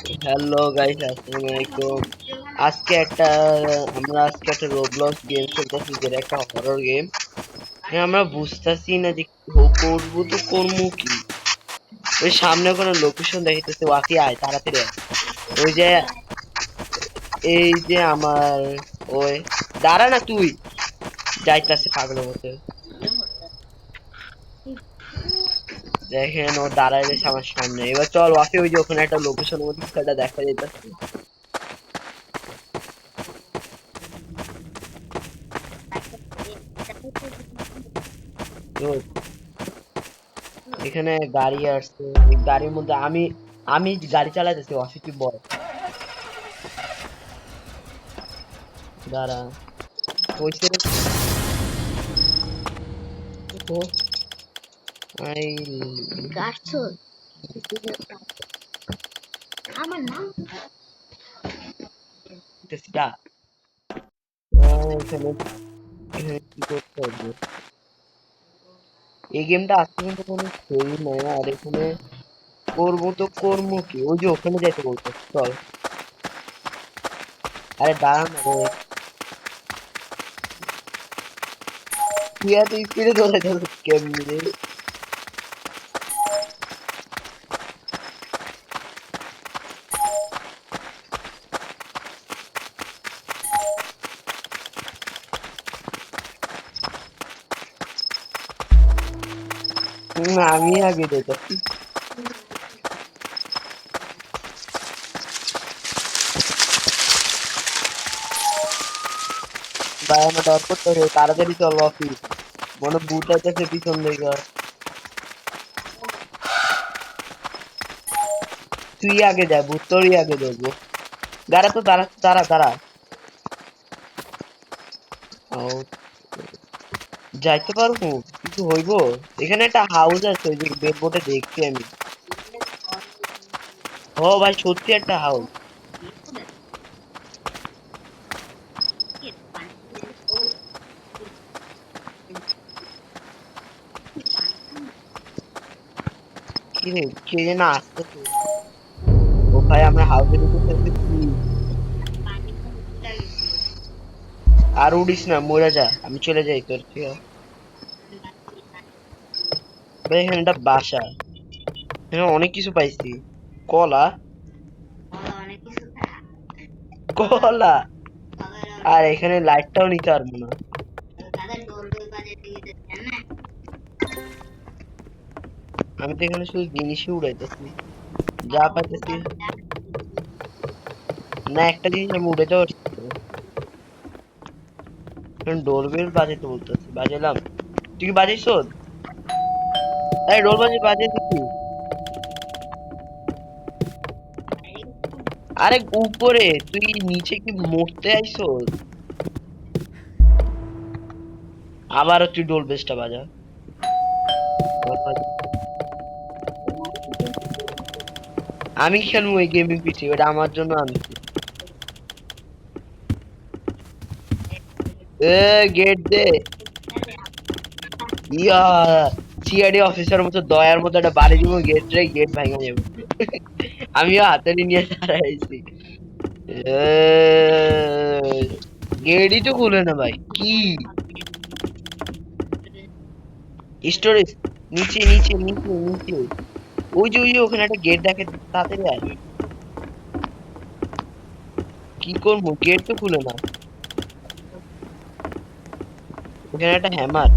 Hello guys, আসসালামু আলাইকুম। আজকে একটা রোবলক্স গেম খেলতেছি, যেটা একটা হরর গেম। আমরা বুঝতেছি না যে করবো তো করবো কি। ওই সামনে কোনো লোকেশন দেখাইতেছে, ওয়াকি আয় তাড়াতাড়ি আয়। ওই যে এই যে আমার ওই দাঁড়া না তুই, যাইতাছে পাগলের মতো। দেখেন ও দাঁড়ায় রয়েছে আমার সামনে। এবার চল ওয়াকি, ওই যে ওখানে একটা লোকেশনের মধ্যে কিছু একটা দেখা যাইতেছে। এখানে গাড়ি আসছে, এই গাড়ির মধ্যে আমি আমি গাড়ি চালাইতেছি, অসুখী বয়। দাঁড়া, হইছে রে। ও আই গাছছর আমার নাম তেসটা এখানে এখানে কি করতে হবে? এই গেমটা আজকে কিন্তু কোনো খেই নাই। আর এখানে করবো তো করবো কি, ওই যে ওখানে যাইতে বলতো, চল। আরে দাঁড়া না রে, তুই এত স্পিডে দৌড়াইতে কেমনি রে? আমি আগে যেতেছি ভাই, আমার ডর করতে হবে, তাড়াতাড়ি চল অফিস। মনে ভূত আছে পিছন দিকে। তুই আগে যা, ভূত তোরই আগে ধরবো। দাঁড়া তো, দাঁড়া দাঁড়া দাঁড়া। আও, যাইতে পারবো? কিছু হইব? এখানে একটা হাউস আছে, ওই যে বেড বোর্ডে দেখছি আমি। ও ভাই, সত্যি একটা হাউস। কি রে, কে যেন আসতেছে। ও ভাই, আমরা হাউসে ঢুকে ফেলতেছি। আর উড়িস না, মরে যা, আমি চলে যাই তোর, ঠিক আছে? ভাই এখানে একটা বাসা, এখানে অনেক কিছু পাইছি। কলা, কলা। আর এখানে লাইটটাও নিতে পারবো না। আমি তো এখানে শুধু জিনিসই উড়াইতেছি, যা পাইতেছি। না, একটা জিনিস আমি উড়াইতে পারছি তো। ডোরবেল বাজাইতে বলতেছি, বাজাইলাম। তুই কি বাজাইছ? এই ডোর বাজাই দিচ্ছি। আরে উপরে, তুই নিচে কি মরতে আইছো? আবারও তুই ডোল বেসটা বাজা। আমি খেলবো এই গেমিং পিসি, ওটা আমার জন্য আনছি। এ গেট দে। ইয়া, সিআইডি অফিসার মতো দয়ার মতো একটা বাড়ি দিব, গেট রে, গেট ভাঙা যাবে। আমিও হাতে নিয়ে দাঁড়াইছি। গেটই তো খুলে না ভাই, কি স্টোরেজ? নিচে নিচে নিচে নিচে, ওই যে ওখানে একটা গেট দেখে, তাড়াতাড়ি আয়। কি করবো, গেট তো খুলে না। ওখানে একটা হ্যামার।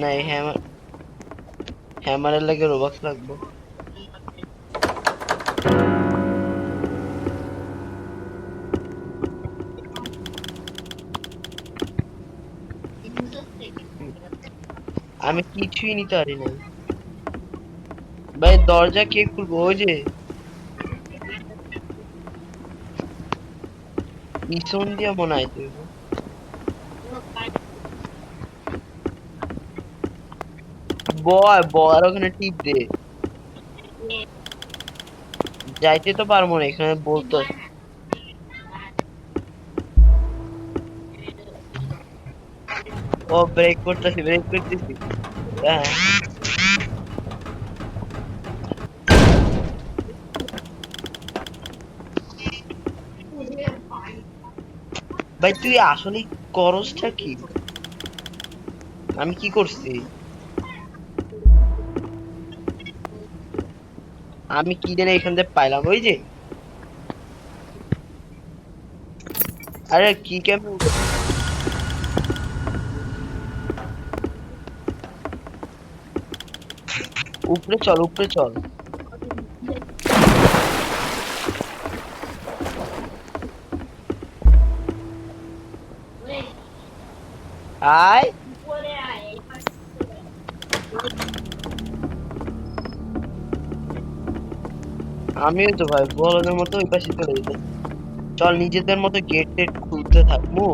না, এই হ্যামারের লাগে রোবাক্স লাগবে। আমি কিছুই নিতে পারি না ভাই। দরজা কে খুলবো? ওই যে পিছন দিয়ে মনে হয় তুই। বয় বয়, আর ওখানে টিপ দে। যাইতে তো পারবো না, এখানে বলতো। ও ব্রেক করতেছি, ব্রেক করতেছি। হ্যাঁ, ভাই তুই আসলে করসটা কি? আমি কি করছি? আমি কি জানি এখান থেকে পাইলাম ওই যে, আরে কি কেমন উপরে চল, উপরে চল। আয়, আমিও তো ভাই বলদের মতো ওই পাশে চলে যেতে। চল নিজেদের মতো গেট টেট খুলতে থাকবো।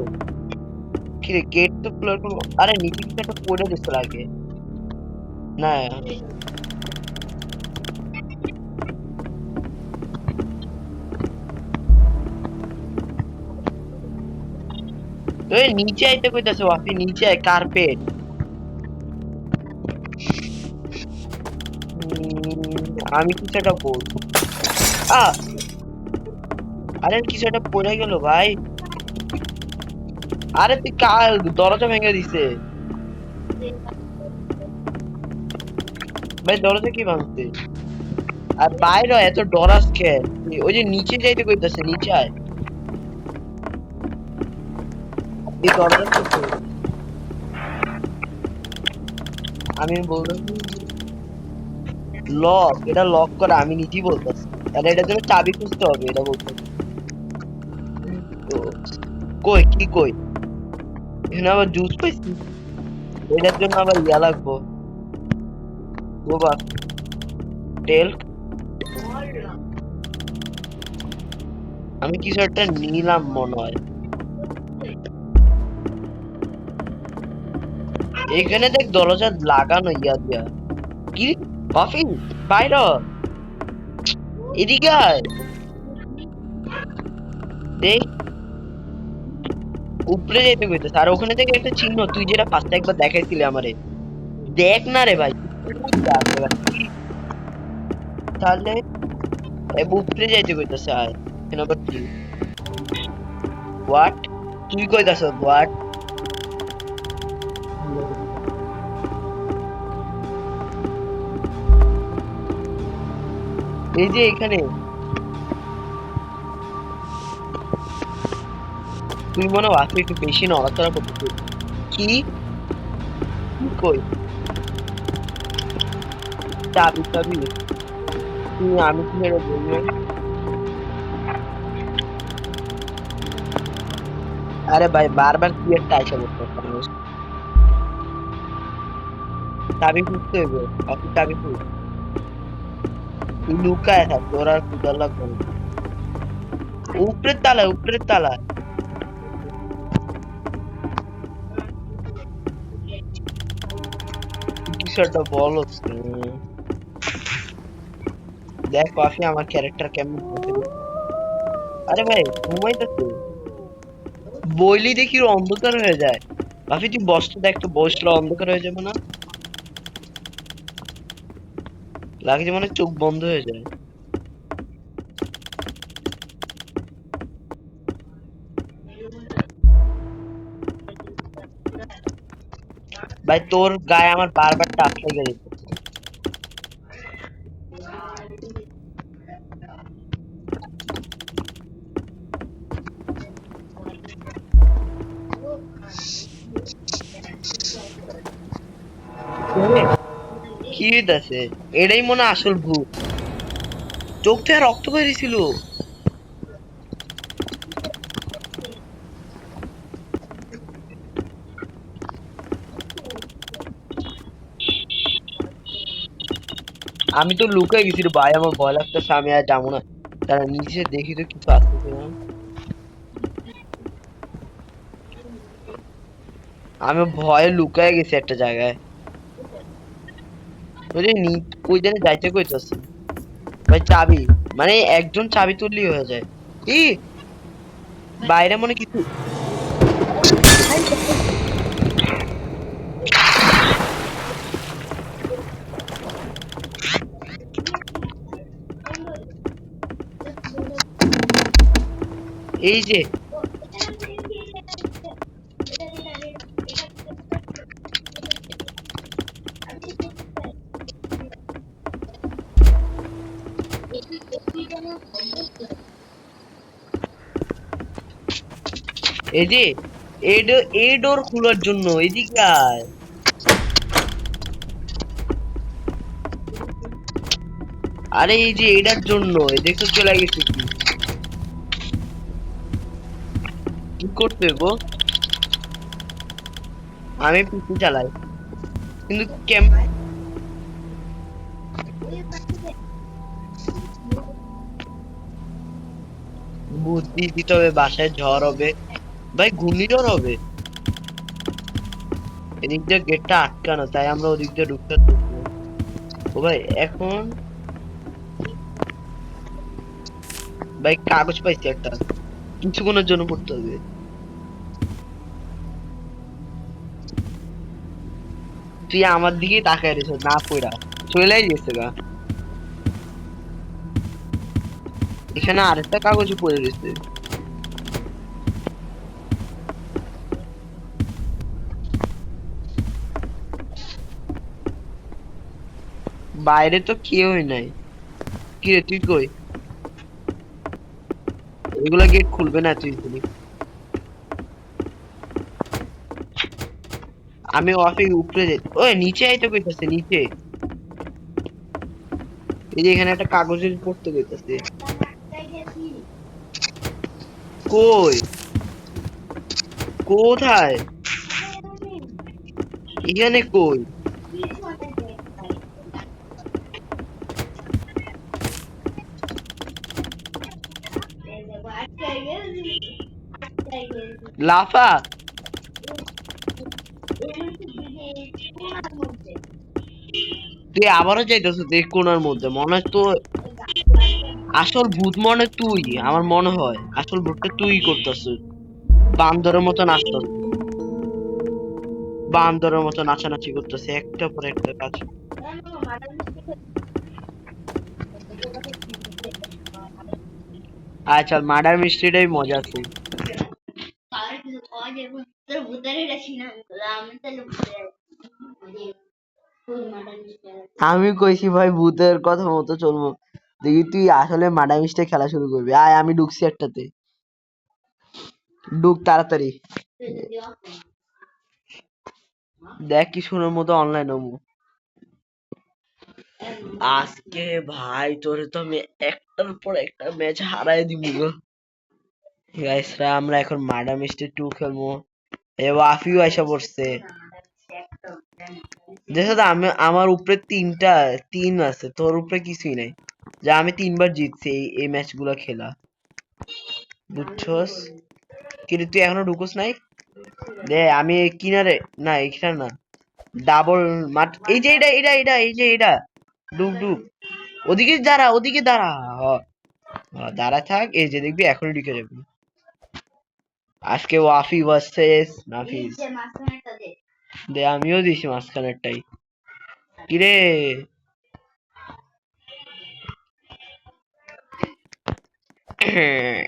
কিরে গেট তো খোলার কোনো, আরে নিচে কিছু একটা পড়ে গেছে লাগে না? ওই নিচে আইতে কইতাছে ওয়াফি, নিচে আয়, কার্পেট। আমি কিছু একটা বলবো। আহ, আরে কিছু একটা পড়ে গেল ভাই। আরে তুই কার দরজা ভেঙে দিছে? ভাই দরজা কি ভাঙছে? আর বাইরে এত ডরাস কেন? ওই যে নিচে যাইতে কইতাছে, নিচে আয়। এই দরজা খুলছে। আমি বললাম লক, এটা লক করা, আমি নিজেই বলতেছি। তাহলে এটার জন্য চাবি খুঁজতে হবে, এটা বলতে। তো কই কি কই? এখানে আবার জুস পাইছি। এটার জন্য আবার ইয়া লাগবো, গোবা টেল। আমি কিছু একটা নিলাম মনে হয়। এখানে দেখ দরজা লাগানো ইয়া দিয়া। কি কফি বাইর হ। এদিকে আয়। দেখ উপরে যেতে কইতেছে, আর ওখানে থেকে একটা চিহ্ন তুই যেটা ফার্স্টে একবার দেখাইছিলি আমারে। দেখ না রে ভাই। তাহলে উপরে যাইতে কইতেছে আয়। এখানে আবার কি? হোয়াট? তুই কইতাছ হোয়াট? এই যে এখানে তুই মনে হয় একটু বেশি নড়াচড়া করতেছিস। কি কই? চাবি চাবি? তুই আমি কি এটা বলবো? আরে ভাই বারবার কি একটা আইসা করতে পারিস। চাবি খুঁজতে হইবে, অফিস চাবি খুঁজ। তুই লুকায় থাক, তোর আর খুঁজার লাগবে না। উপরের তালায়, উপরের তালায়। কিছু একটা বলো। দেখ কফি আমার ক্যারেক্টার কেমন হয়েছে। আরে ভাই ঘুমাইতেছে, বইলি দেখি অন্ধকার হয়ে যায়। কফি তুই বসতে দেখ তো, বসলে অন্ধকার হয়ে যাবে না? লাগছে মানে চোখ বন্ধ হয়ে যায়। ভাই তোর গায়ে আমার বারবার টাচ লেগে যেত। কি হইতাছে? এটাই মনে হয় আসল ভূত। চোখ থেকে রক্ত বেরিয়েছিল। আমি তো লুকাই গেছি রে ভাই, আমার ভয় লাগতেছে, আমি আর যাবো না। তারা নিচে দেখি তো কিছু আসতেছে না। আমি ভয়ে লুকায় গেছি একটা জায়গায়। ওই যে ওই জায়গায় যাইতে কইতাছি। ভাই চাবি, মানে একজন চাবি তুললেই হয়ে যায়। ই বাইরে মনে কিছু। এই যে এই যে এই ডোর খোলার জন্য এদিকে আয়। আরে এই যে এটার জন্য দেখো চলে গেছে কি কি করতে গো। আমি পিসি চালাই কিন্তু বুদ্ধি দিতে হবে, বাসায় ঝড় হবে ভাই, ঘূর্ণিঝড় হবে। এদিক দিয়ে গেটটা আটকানো, তাই আমরা ওদিক দিয়ে ঢুকতে পারছি না। ও ভাই এখন ভাই কাগজ পাইছি একটা, কিছুক্ষণের জন্য পড়তে হবে। তুই আমার দিকেই তাকায় রেছ না পড়া, চলেই গেছে গা। এখানে আরেকটা কাগজ পড়ে রয়েছে। বাইরে তো কেউই নাই। কি রে তুই কই? এগুলা গেট খুলবে না তুই বলি। আমি অফে উপরে যাই, ওই নিচে আইতে কইতাছে নিচে। এই যে এখানে একটা কাগজের পড়তে কইতাছে। কই? কোথায়? এখানে কই? লাফা। তুই আবারও যাইতেছ দেখ কোনার মধ্যে, মনে হয় তো আসল ভূত মনে তুই, আমার মনে হয় আসল ভূতটা তুই করতেছ। বান্দরের মতো নাচতেছ, বান্দরের মতো নাচানাচি করতেছে একটা পর একটা কাজ। আচ্ছা মার্ডার মিস্ট্রিটাই মজা আছে। আমি কইছি ভাই ভূতের কথা মতো চলবো, দেখি তুই আসলে মার্ডার মিস্ট্রি খেলা শুরু করবি। আয় আমি ঢুকছি একটাতে, ঢুক তাড়াতাড়ি। দেখ কি সুন্দর মতো অনলাইন হবো আজকে। ভাই তোরে তো আমি একটার পর একটা ম্যাচ হারাই দিব গো। গাইসরা আমরা এখন মার্ডার মিস্ট্রি 2 খেলবো। এ ওয়াফিও আইসা পড়ছে। দেখো তো আমি আমার উপরে তিন আছে, তোর উপরে কিছুই নাই। যা আমি 3 বার জিতছি এই ম্যাচ গুলা খেলা, বুঝছস? কিন্তু তুই এখনো ঢুকোস নাই। দে আমি কিনারে, না এখানে না, ডাবল মাঠ, এই যে এটা এই যে এটা, ডুব ডুব। ওদিকে দাঁড়া, ওদিকে দাঁড়া। দাঁড়া থাক, এই যে দেখবি এখনই ঢুকে যাবি। আজকে ওয়াফি ভার্সেস নাফিস। দে আমিও দিছি মাঝখানেরটাই। কিরে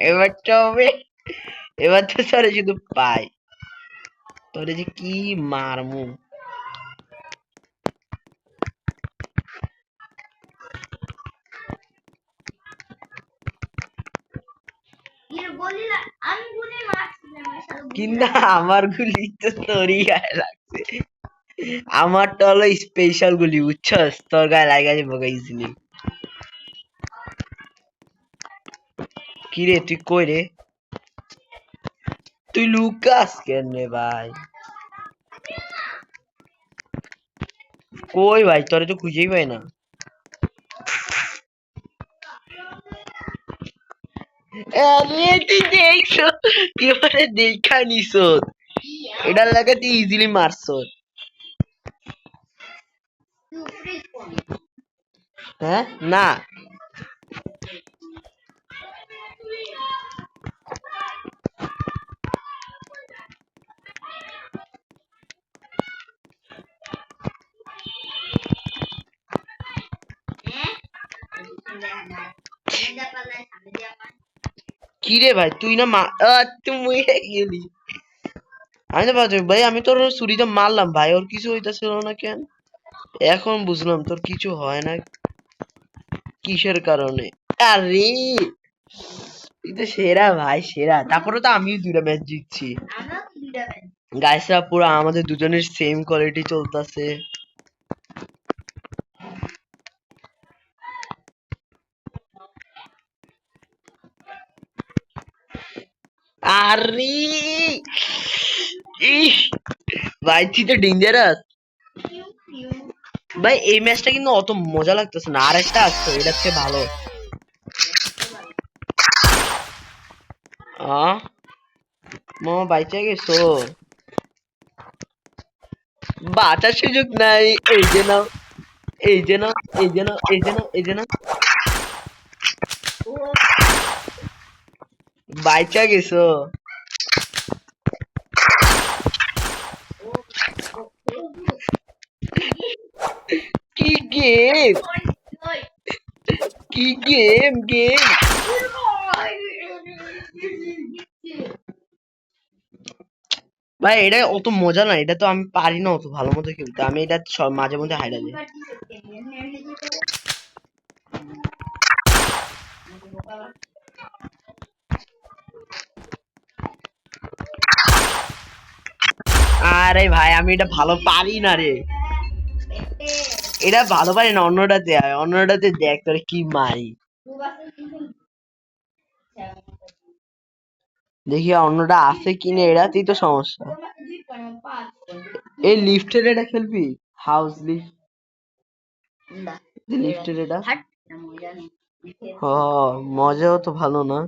এবার তো হবে, এবার তো তোরে শুধু পাই, তোরে যে কি মারমু। কিন্তু আমার গুলি তো তোরই গায়ে লাগছে, আমারটা হলো স্পেশাল গুলি, বুঝছস? তোর গায়ে লাগা যাবে ইজিলি। কিরে তুই কই রে? তুই লুকাস কেন রে ভাই? কই ভাই তোরে তো খুঁজেই পাই না। আরে তুই দেখছো, তুই মানে দেখা নিছ, এটার লাগে তুই ইজিলি মারছ। হ্যাঁ না কি রে ভাই তুই না তুই মরে গেলি। আমি তো ভাবছি ভাই আমি তোর ছুরিটা মারলাম ভাই, ওর কিছু হইতাছিল না কেন? এখন বুঝলাম তোর কিছু হয় না কিসের কারণে। আরে তুই তো সেরা ভাই, সেরা। তারপরে তো আমিও 2টা ম্যাচ জিতছি। গাইসরা পুরো আমাদের দুজনের সেম কোয়ালিটি চলতেছে। আরে ইস, ভাই তুই তো ডেঞ্জারাস। ভাই এই ম্যাচটা কিন্তু অত মজা লাগতেছে না, আরেকটা আসছে এটার চেয়ে ভালো। আহ মামা বাইচা গেছো, বাঁচার সুযোগ নাই। এই যে নাও, এই যে নাও, এই যে নাও, এই যে নাও, এই যে নাও, বাইচা গেছো। কি গেম, কি গেম, গেম। ভাই এটা অত মজা না, এটা তো আমি পারি না অত ভালো মতো খেলতে, আমি এটা মাঝে মধ্যে হাইরা যাই। আরে ভাই আমি এটা ভালো পারি না রে, এটা ভালো পারি না। অন্যটাতে আয়, অন্যটাতে দেখ তোরে কি মারি। দেখি অন্যটা আছে কিনা, এটাতেই তো সমস্যা। এই লিফটের এটা খেলবি, হাউস লিফট, লিফটের এটা। হ, মজাও তো ভালো না।